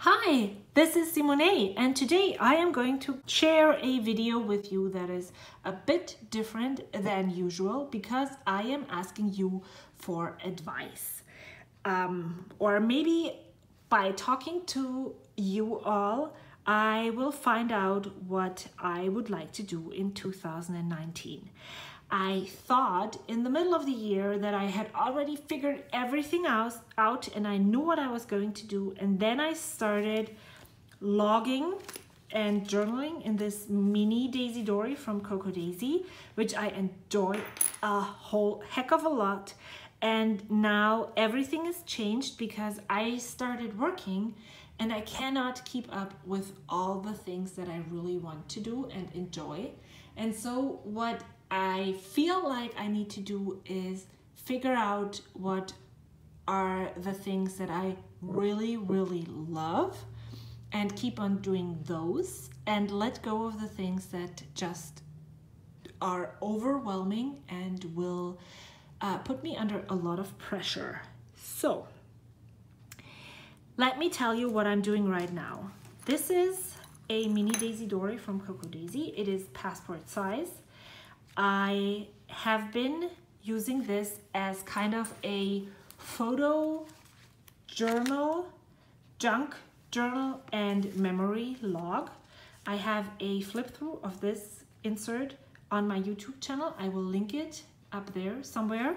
Hi, this is Simone, and today I am going to share a video with you that is a bit different than usual because I am asking you for advice. Or maybe by talking to you all, I will find out what I would like to do in 2019. I thought in the middle of the year that I had already figured everything out and I knew what I was going to do. And then I started logging and journaling in this mini Daisy Dory from Coco Daisy, which I enjoy a whole heck of a lot. And now everything has changed because I started working and I cannot keep up with all the things that I really want to do and enjoy. And so what I feel like I need to do is figure out what are the things that I really love and keep on doing those and let go of the things that just are overwhelming and will put me under a lot of pressure. So let me tell you what I'm doing right now. This is a mini Daisy Dory from Coco Daisy. It is passport size. I have been using this as kind of a photo journal, junk journal, and memory log. I have a flip through of this insert on my YouTube channel. I will link it up there somewhere.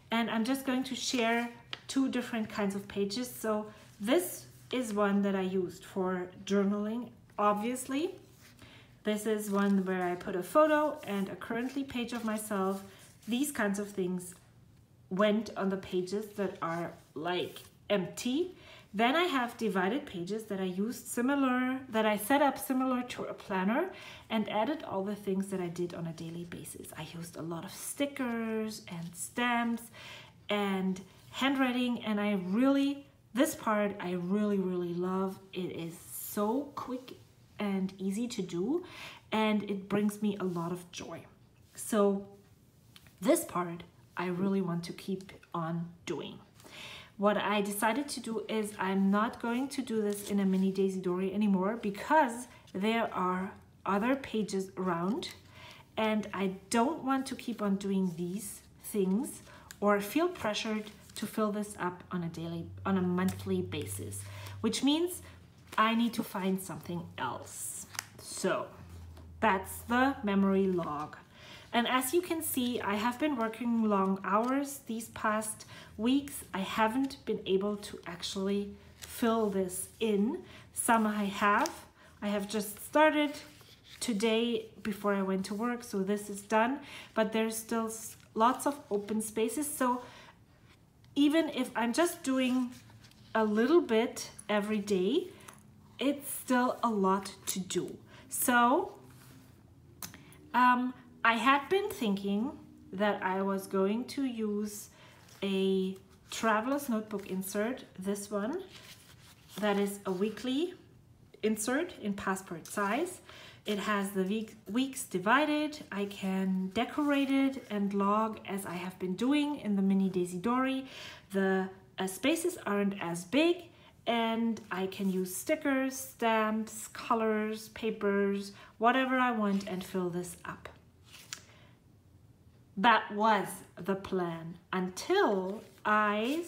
And I'm just going to share two different kinds of pages. So this is one that I used for journaling, obviously. This is one where I put a photo and a currently page of myself. These kinds of things went on the pages that are like empty. Then I have divided pages that I used that I set up similar to a planner and added all the things that I did on a daily basis. I used a lot of stickers and stamps and handwriting, and this part I really love. It is so quick and easy to do, and it brings me a lot of joy. So this part I really want to keep on doing. What I decided to do is I'm not going to do this in a mini Daisy Dory anymore because there are other pages around and I don't want to keep on doing these things or feel pressured to fill this up on a monthly basis, which means I need to find something else. So that's the memory log. And as you can see, I have been working long hours these past weeks. I haven't been able to actually fill this in. Some I have just started today before I went to work, so this is done, but there's still lots of open spaces. So even if I'm just doing a little bit every day, it's still a lot to do. So I had been thinking that I was going to use a traveler's notebook insert, this one, that is a weekly insert in passport size. It has the weeks divided. I can decorate it and log as I have been doing in the mini Daisy Dory. The spaces aren't as big, and I can use stickers, stamps, colors, papers, whatever I want and fill this up. That was the plan until I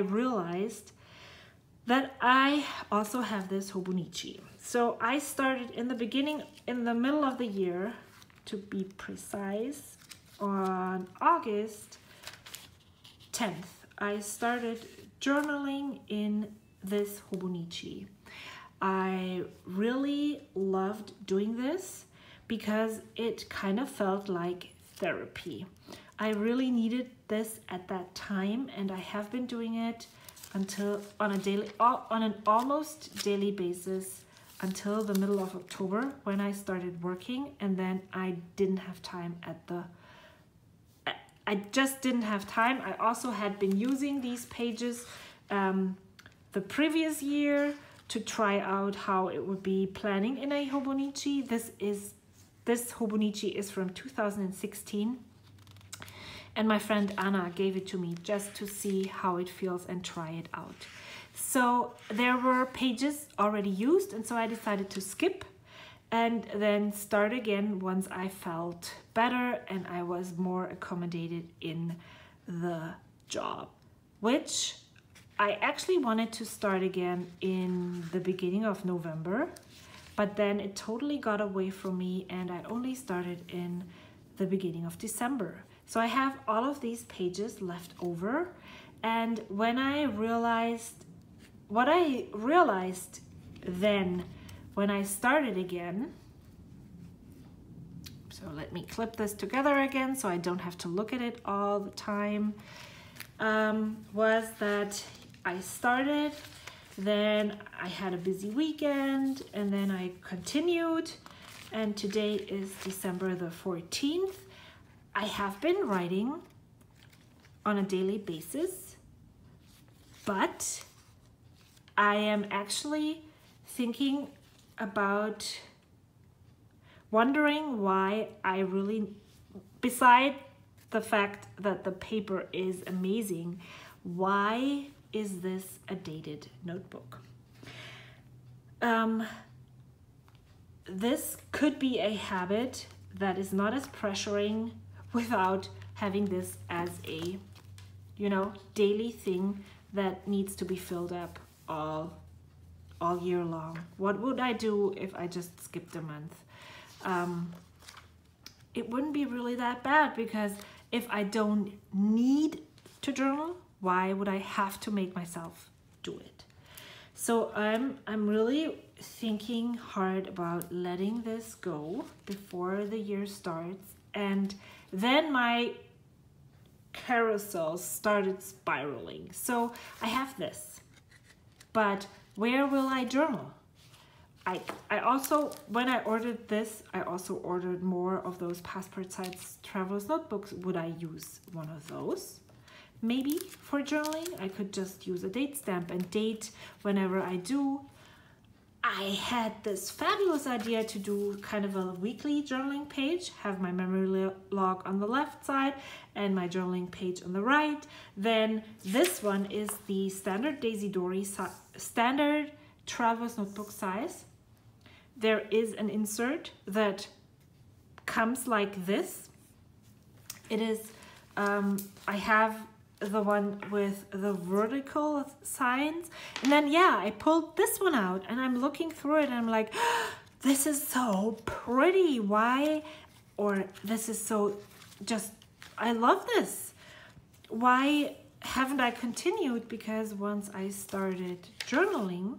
realized that I also have this Hobonichi. So I started in the middle of the year, to be precise, on August 10th, I started journaling in this Hobonichi. I really loved doing this because it kind of felt like therapy. I really needed this at that time, and I have been doing it on an almost daily basis until the middle of October when I started working, and then I didn't have time I just didn't have time. I also had been using these pages the previous year to try out how it would be planning in a Hobonichi. This Hobonichi is from 2016, And my friend Anna gave it to me just to see how it feels and try it out. So there were pages already used, and so I decided to skip and then start again once I felt better and I was more accommodated in the job, which I actually wanted to start again in the beginning of November, but then it totally got away from me and I only started in the beginning of December. So I have all of these pages left over, and when I realized, what I realized then when I started again, so let me clip this together again so I don't have to look at it all the time, was that I started, then I had a busy weekend, and then I continued, and today is December the 14th. I have been writing on a daily basis, but I am actually thinking about wondering why I really, beside the fact that the paper is amazing, why is this a dated notebook? This could be a habit that is not as pressuring without having this as a, you know, daily thing that needs to be filled up all year long. What would I do if I just skipped a month? It wouldn't be really that bad, because if I don't need to journal, why would I have to make myself do it? So I'm really thinking hard about letting this go before the year starts, and then my carousel started spiraling. So I have this, but where will I journal? I also, when I ordered this, I also ordered more of those passport size traveler's notebooks. Would I use one of those? Maybe for journaling. I could just use a date stamp and date whenever I do. I had this fabulous idea to do kind of a weekly journaling page, have my memory log on the left side and my journaling page on the right. Then this one is the standard Daisy Dory standard traveler's notebook size. There is an insert that comes like this. It is, I have the one with the vertical signs, and then yeah, I pulled this one out and I'm looking through it and I'm like, this is so pretty. Why? Or this is so just, I love this. Why haven't I continued? Because once I started journaling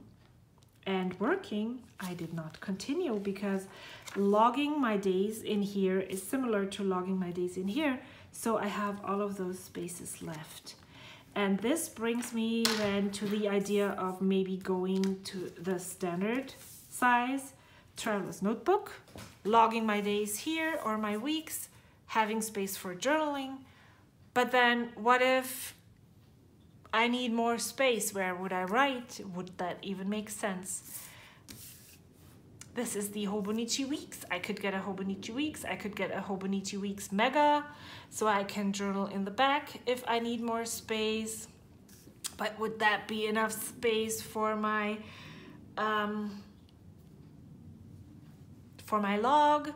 and working, I did not continue, because logging my days in here is similar to logging my days in here. So I have all of those spaces left. And this brings me then to the idea of maybe going to the standard size traveler's notebook, logging my days here or my weeks, having space for journaling. But then what if I need more space? Where would I write? Would that even make sense? This is the Hobonichi Weeks. I could get a Hobonichi Weeks. I could get a Hobonichi Weeks Mega, so I can journal in the back if I need more space. But would that be enough space for my log?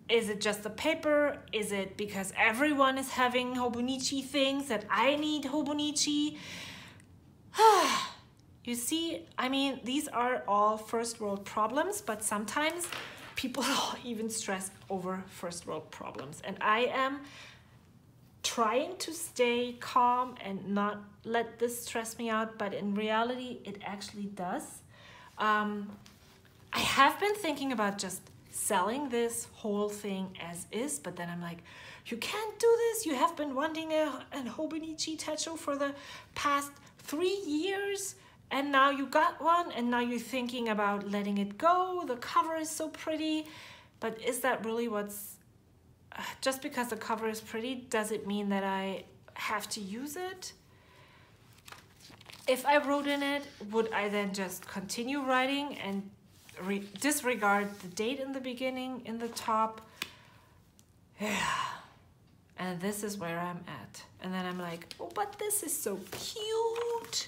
Is it just the paper? Is it because everyone is having Hobonichi things that I need Hobonichi? You see, I mean, these are all first world problems, but sometimes people even stress over first world problems. And I am trying to stay calm and not let this stress me out, but in reality, it actually does. I have been thinking about just selling this whole thing as is, but then I'm like, you can't do this. You have been wanting a Hobonichi Techo for the past 3 years. And now you got one, and now you're thinking about letting it go. The cover is so pretty, but is that really what's, just because the cover is pretty, does it mean that I have to use it? If I wrote in it, would I then just continue writing and disregard the date in the beginning, in the top? Yeah. and this is where I'm at. And then I'm like, oh, but this is so cute.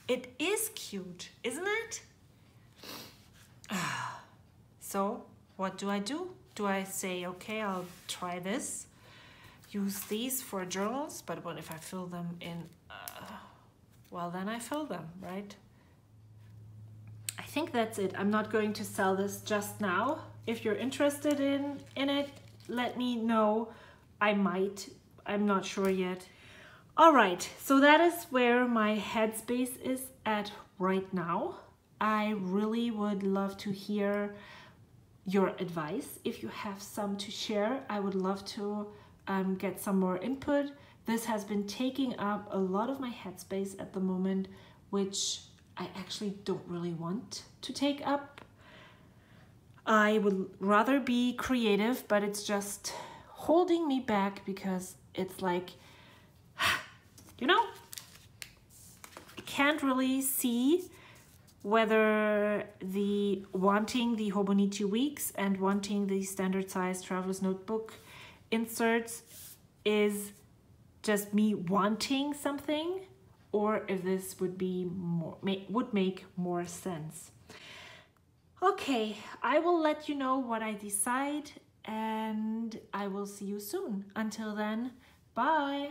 It is cute, isn't it? So what do? Do I say, okay, I'll try this, use these for journals, but what if I fill them in? Well, then I fill them, right? I think that's it. I'm not going to sell this just now. If you're interested in it, let me know. I might. I'm not sure yet. All right, so that is where my headspace is at right now. I really would love to hear your advice. If you have some to share, I would love to get some more input. This has been taking up a lot of my headspace at the moment, which I actually don't really want to take up. I would rather be creative, but it's just holding me back because it's like, you know, I can't really see whether the wanting the Hobonichi weeks and wanting the standard size traveler's notebook inserts is just me wanting something, or if this would be more, would make more sense. Okay, I will let you know what I decide, and I will see you soon. Until then, bye.